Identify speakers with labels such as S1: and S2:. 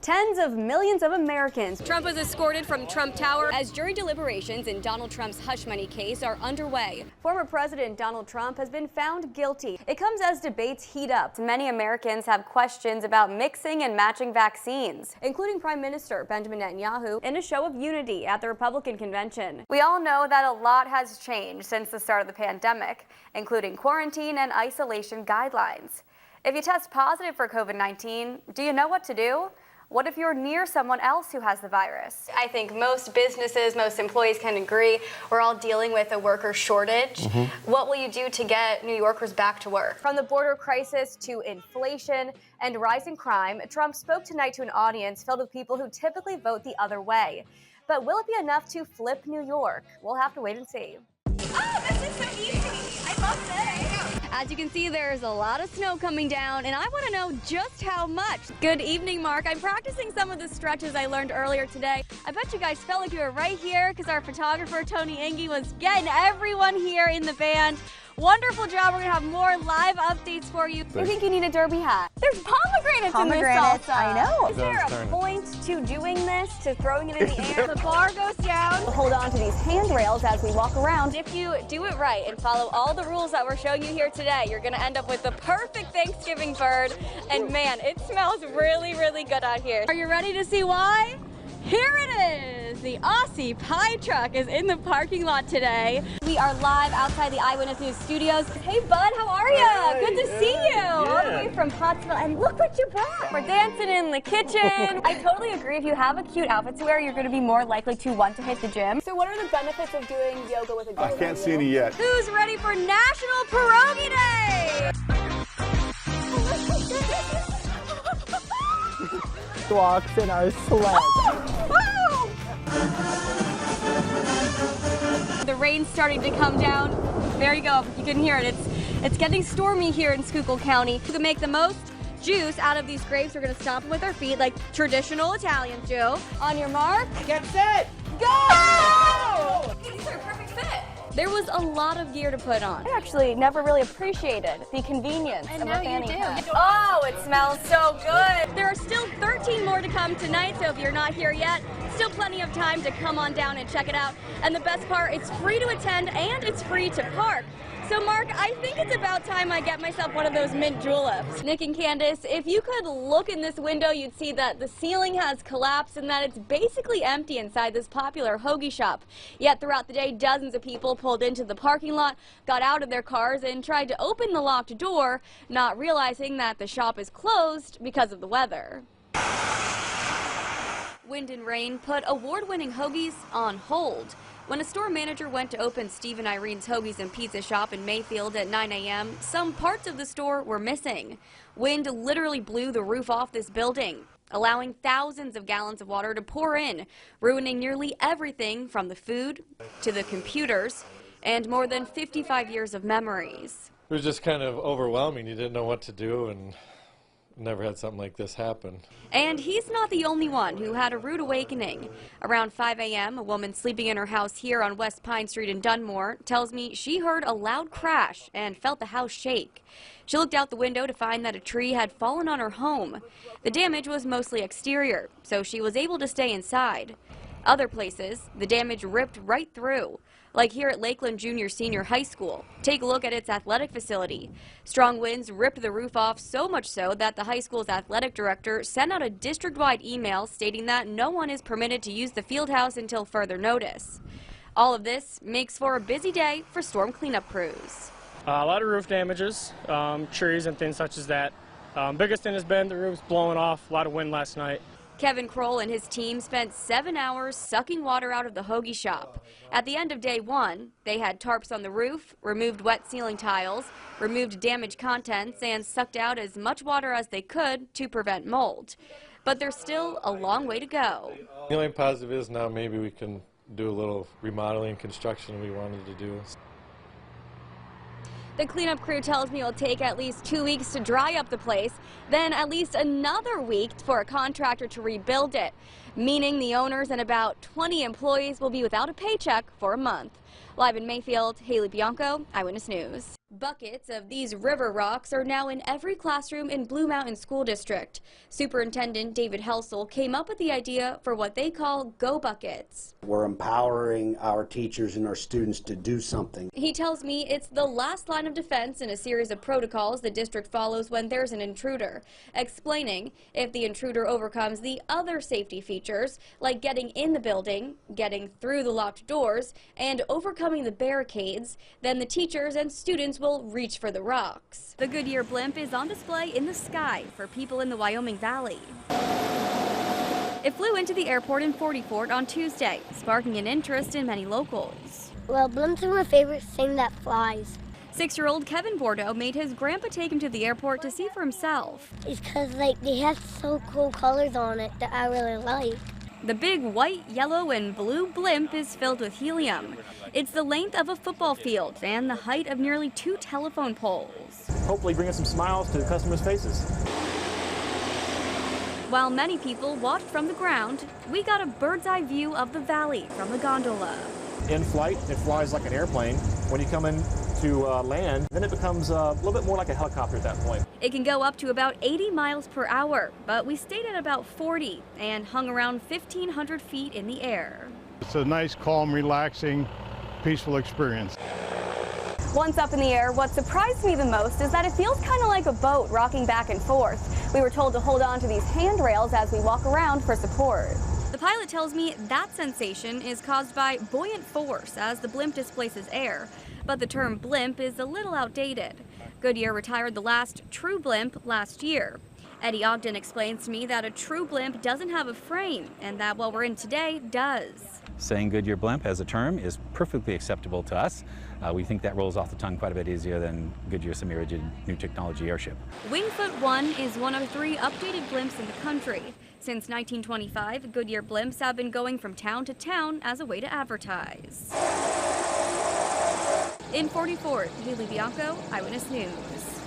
S1: Tens of millions of Americans.
S2: Trump was escorted from Trump Tower as jury deliberations in Donald Trump's hush money case are underway.
S1: Former President Donald Trump has been found guilty. It comes as debates heat up. Many Americans have questions about mixing and matching vaccines, including Prime Minister Benjamin Netanyahu in a show of unity at the Republican convention. We all know that a lot has changed since the start of the pandemic, including quarantine and isolation guidelines. If you test positive for COVID-19, do you know what to do? What if you're near someone else who has the virus? I think most businesses, most employees can agree we're all dealing with a worker shortage. What will you do to get New Yorkers back to work? From the border crisis to inflation and rising crime, Trump spoke tonight to an audience filled with people who typically vote the other way. But will it be enough to flip New York? We'll have to wait and see.
S2: Oh, this is so easy. I love this. As you can see, there's a lot of snow coming down, and I want to know just how much. Good evening, Mark. I'm practicing some of the stretches I learned earlier today. I bet you guys felt like you were right here because our photographer, Tony Engie, was getting everyone here in the band. Wonderful job. We're going to have more live updates for you.
S1: You think you need a derby hat?
S2: There's pomegranates in this salsa.
S3: I know.
S1: Is there a point to doing this, to throwing it in the air?
S2: The bar goes down.
S1: Hold on to these handrails as we walk around.
S2: If you do it right and follow all the rules that we're showing you here today, you're going to end up with the perfect Thanksgiving bird. And man, it smells really, really good out here. Are you ready to see why? Here it is! The Aussie Pie Truck is in the parking lot today. We are live outside the Eyewitness News studios. Hey bud, how are you?
S3: Hi,
S2: Good to see you!
S3: Yeah.
S2: All the way from Pottsville, and look what you brought! We're dancing in the kitchen. I totally agree. If you have a cute outfit to wear, you're going to be more likely to want to hit the gym.
S1: So what are the benefits of doing yoga with a girl?
S3: I can't see any yet.
S2: Who's ready for National Pierogi Day?
S4: Walks in our sled.
S2: The rain's starting to come down. There you go. You can hear it. It's getting stormy here in Schuylkill County. You can make the most juice out of these grapes. We're going to stomp them with our feet like traditional Italians do. On your mark.
S4: Get set.
S2: Go! These are a perfect fit. There was a lot of gear to put on.
S1: I actually never really appreciated the convenience of a fanny pack.
S2: Oh, it smells so good. There are still 13 more to come tonight, so if you're not here yet, still plenty of time to come on down and check it out. And the best part, it's free to attend and it's free to park. So Mark, I think it's about time I get myself one of those mint juleps. Nick and Candace, if you could look in this window, you'd see that the ceiling has collapsed and that it's basically empty inside this popular hoagie shop. Yet throughout the day, dozens of people pulled into the parking lot, got out of their cars, and tried to open the locked door, not realizing that the shop is closed because of the weather. Wind and rain put award-winning hoagies on hold. When a store manager went to open Steve and Irene's Hoagies and Pizza Shop in Mayfield at 9 a.m., some parts of the store were missing. Wind literally blew the roof off this building, allowing thousands of gallons of water to pour in, ruining nearly everything from the food to the computers and more than 55 years of memories.
S5: It was just kind of overwhelming. You didn't know what to do and never had something like this happen.
S2: And he's not the only one who had a rude awakening. Around 5 a.m., a woman sleeping in her house here on West Pine Street in Dunmore tells me she heard a loud crash and felt the house shake. She looked out the window to find that a tree had fallen on her home. The damage was mostly exterior, so she was able to stay inside. Other places, the damage ripped right through, like here at Lakeland Junior Senior High School. Take a look at its athletic facility. Strong winds ripped the roof off, so much so that the high school's athletic director sent out a district-wide email stating that no one is permitted to use the field house until further notice. All of this makes for a busy day for storm cleanup crews.
S6: A lot of roof damages, trees and things such as that. Biggest thing has been the roof's blowing off, a lot of wind last night.
S2: Kevin Kroll and his team spent 7 hours sucking water out of the hoagie shop. At the end of day one, they had tarps on the roof, removed wet ceiling tiles, removed damaged contents, and sucked out as much water as they could to prevent mold. But there's still a long way to go.
S5: The only positive is now maybe we can do a little remodeling construction we wanted to do.
S2: The cleanup crew tells me it will take at least 2 weeks to dry up the place, then at least another week for a contractor to rebuild it, meaning the owners and about 20 employees will be without a paycheck for a month. Live in Mayfield, Haley Bianco, Eyewitness News. Buckets of these river rocks are now in every classroom in Blue Mountain School District. Superintendent David Helsel came up with the idea for what they call Go Buckets.
S3: We're empowering our teachers and our students to do something.
S2: He tells me it's the last line of defense in a series of protocols the district follows when there's an intruder, explaining if the intruder overcomes the other safety features, like getting in the building, getting through the locked doors, and overcoming the barricades, then the teachers and students will reach for the rocks.
S1: The Goodyear blimp is on display in the sky for people in the Wyoming Valley. It flew into the airport in 40 Fort on Tuesday, sparking an interest in many locals.
S7: Well, blimps are my favorite thing that flies.
S1: 6-year-old Kevin Bordeaux made his grandpa take him to the airport to see for himself.
S7: It's because they have so cool colors on it that I really like.
S1: The big white, yellow, and blue blimp is filled with helium. It's the length of a football field and the height of nearly 2 telephone poles.
S8: Hopefully bringing some smiles to the customers' faces.
S1: While many people watched from the ground, we got a bird's eye view of the valley from the gondola.
S8: In flight, it flies like an airplane. When you come in to land, then it becomes a little bit more like a helicopter at that point.
S1: It can go up to about 80 miles per hour, but we stayed at about 40 and hung around 1,500 feet in the air.
S9: It's a nice, calm, relaxing, peaceful experience.
S1: Once up in the air, what surprised me the most is that it feels kind of like a boat rocking back and forth. We were told to hold on to these handrails as we walk around for support. The pilot tells me that sensation is caused by buoyant force as the blimp displaces air, but the term blimp is a little outdated. Goodyear retired the last true blimp last year. Eddie Ogden explains to me that a true blimp doesn't have a frame and that what we're in today does.
S10: Saying Goodyear blimp as a term is perfectly acceptable to us. We think that rolls off the tongue quite a bit easier than Goodyear semi-rigid new technology airship.
S1: Wingfoot 1 is one of 3 updated blimps in the country. Since 1925, Goodyear blimps have been going from town to town as a way to advertise. In 40 Fort, Haley Bianco, Eyewitness News.